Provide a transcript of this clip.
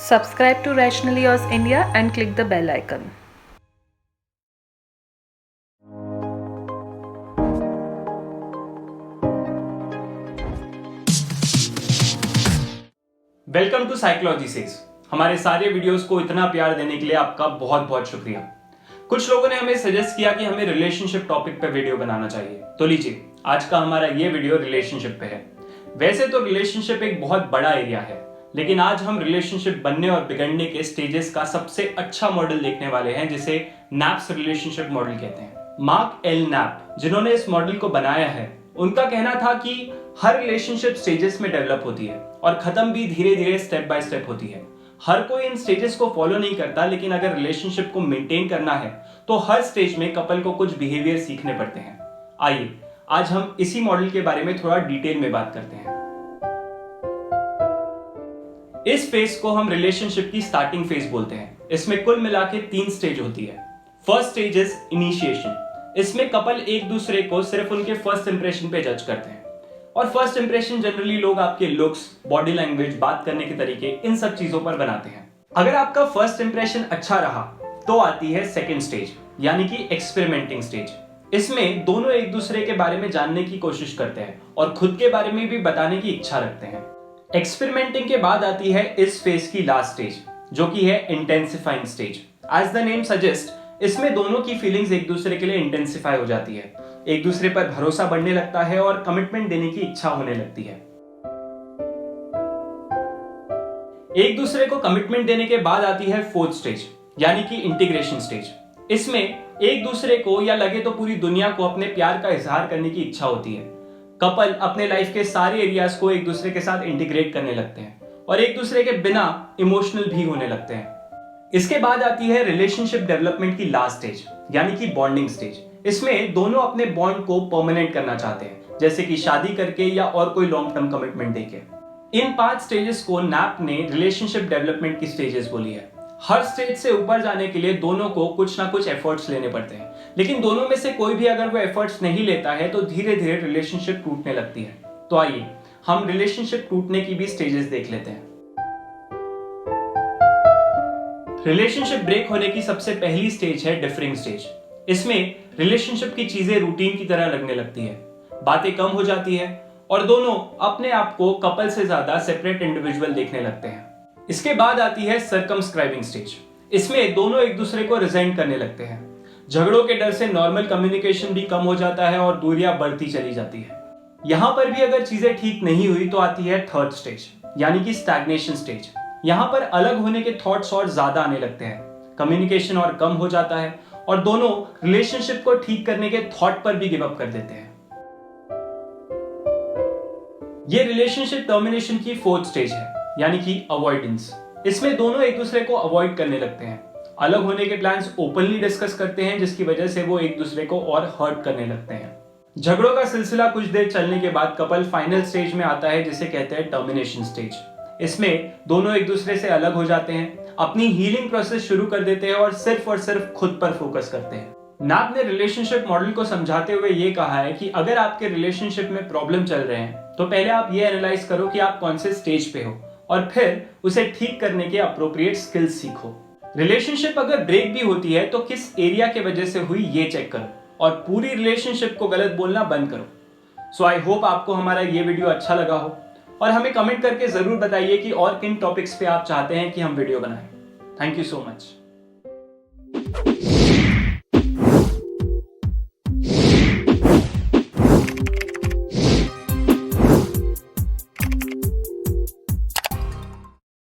Subscribe to Rationally Yours India and click the bell icon. Welcome to Psychology Says. हमारे सारे videos को इतना प्यार देने के लिए आपका बहुत बहुत शुक्रिया। कुछ लोगों ने हमें सजेस्ट किया कि हमें रिलेशनशिप टॉपिक पे वीडियो बनाना चाहिए, तो लीजिए आज का हमारा ये वीडियो रिलेशनशिप पे है। वैसे तो रिलेशनशिप एक बहुत बड़ा एरिया है, लेकिन आज हम रिलेशनशिप बनने और बिगड़ने के स्टेजेस का सबसे अच्छा मॉडल देखने वाले हैं, जिसे नैप्स रिलेशनशिप मॉडल कहते हैं। मार्क एल नैप, जिन्होंने इस मॉडल को बनाया है, उनका कहना था कि हर रिलेशनशिप स्टेजेस में डेवलप होती है और खत्म भी धीरे धीरे स्टेप बाय स्टेप होती है। हर कोई इन स्टेजेस को फॉलो नहीं करता, लेकिन अगर रिलेशनशिप को मेंटेन करना है तो हर स्टेज में कपल को कुछ बिहेवियर सीखने पड़ते हैं। आइए आज हम इसी मॉडल के बारे में थोड़ा डिटेल में बात करते हैं। इस फेज को हम रिलेशनशिप की स्टार्टिंग फेज बोलते हैं। इसमें कुल मिला के 3 स्टेज होती है। First stage is initiation. इसमें कपल एक दूसरे को सिर्फ उनके फर्स्ट इंप्रेशन पे जज करते हैं, और फर्स्ट इंप्रेशन जनरली लोग आपके लुक्स, बॉडी लैंग्वेज, बात करने के तरीके, इन सब चीजों पर बनाते हैं। अगर आपका फर्स्ट इंप्रेशन अच्छा रहा तो आती है सेकंड स्टेज, यानी कि एक्सपेरिमेंटिंग स्टेज। इसमें दोनों एक दूसरे के बारे में जानने की कोशिश करते हैं और खुद के बारे में भी बताने की इच्छा रखते हैं। एक्सपेरिमेंटिंग के बाद आती है इस फेज की लास्ट स्टेज, जो कि है intensifying stage. As the name suggest, इसमें दोनों की फीलिंग्स एक दूसरे के लिए इंटेंसिफाई हो जाती है, एक दूसरे पर भरोसा बढ़ने लगता है और कमिटमेंट देने की इच्छा होने लगती है। एक दूसरे को कमिटमेंट देने के बाद आती है फोर्थ स्टेज, यानी कि इंटीग्रेशन स्टेज। इसमें एक दूसरे को या लगे तो पूरी दुनिया को अपने प्यार का इजहार करने की इच्छा होती है। कपल अपने लाइफ के सारे एरियाज को एक दूसरे के साथ इंटीग्रेट करने लगते हैं और एक दूसरे के बिना इमोशनल भी होने लगते हैं। इसके बाद आती है रिलेशनशिप डेवलपमेंट की लास्ट स्टेज, यानी कि बॉन्डिंग स्टेज। इसमें दोनों अपने बॉन्ड को परमानेंट करना चाहते हैं, जैसे कि शादी करके या और कोई लॉन्ग टर्म कमिटमेंट देके। इन 5 स्टेजेस को नैप ने रिलेशनशिप डेवलपमेंट की स्टेजेस बोली है। हर स्टेज से ऊपर जाने के लिए दोनों को कुछ ना कुछ एफर्ट्स लेने पड़ते हैं, लेकिन दोनों में से कोई भी अगर वो एफर्ट्स नहीं लेता है तो धीरे धीरे रिलेशनशिप टूटने लगती है। तो आइए हम रिलेशनशिप टूटने की भी स्टेजेस देख लेते हैं। रिलेशनशिप ब्रेक होने की सबसे पहली स्टेज है डिफरिंग स्टेज। इसमें रिलेशनशिप की चीजें रूटीन की तरह लगने लगती है, बातें कम हो जाती है और दोनों अपने आप को कपल से ज्यादा सेपरेट इंडिविजुअल देखने लगते हैं। इसके बाद आती है सर्कमस्क्राइबिंग स्टेज। इसमें दोनों एक दूसरे को रिजेंट करने लगते हैं। झगड़ों के डर से नॉर्मल कम्युनिकेशन भी कम हो जाता है और दूरियां बढ़ती चली जाती है। यहां पर भी अगर चीजें ठीक नहीं हुई तो आती है थर्ड स्टेज, यानी कि स्टैग्नेशन स्टेज। यहां पर अलग होने के थॉट्स और ज्यादा आने लगते हैं, कम्युनिकेशन और कम हो जाता है और दोनों रिलेशनशिप को ठीक करने के थॉट पर भी गिव अप कर देते हैं। ये रिलेशनशिप टर्मिनेशन की फोर्थ स्टेज है, यानी कि अवॉइडेंस। इसमें दोनों एक दूसरे को अवॉइड करने लगते हैं, अलग होने के प्लान्स ओपनली डिस्कस करते हैं, जिसकी वजह से वो एक दूसरे को और हर्ट करने लगते हैं। झगड़ों का सिलसिला कुछ देर चलने के बाद कपल फाइनल स्टेज में आता है, जिसे कहते हैं टर्मिनेशन स्टेज। इसमें दोनों एक दूसरे से अलग हो जाते हैं, अपनी हीलिंग प्रोसेस शुरू कर देते हैं और सिर्फ खुद पर फोकस करते हैं। नैप ने रिलेशनशिप मॉडल को समझाते हुए ये कहा है कि अगर आपके रिलेशनशिप में प्रॉब्लम चल रहे हैं तो पहले आप ये एनालाइज करो कि आप कौन से स्टेज पे हो और फिर उसे ठीक करने के अप्रोप्रिएट स्किल्स सीखो। रिलेशनशिप अगर ब्रेक भी होती है तो किस एरिया की वजह से हुई ये चेक करो और पूरी रिलेशनशिप को गलत बोलना बंद करो। सो आई होप आपको हमारा ये वीडियो अच्छा लगा हो और हमें कमेंट करके जरूर बताइए कि और किन टॉपिक्स पे आप चाहते हैं कि हम वीडियो बनाएं। Thank you so much.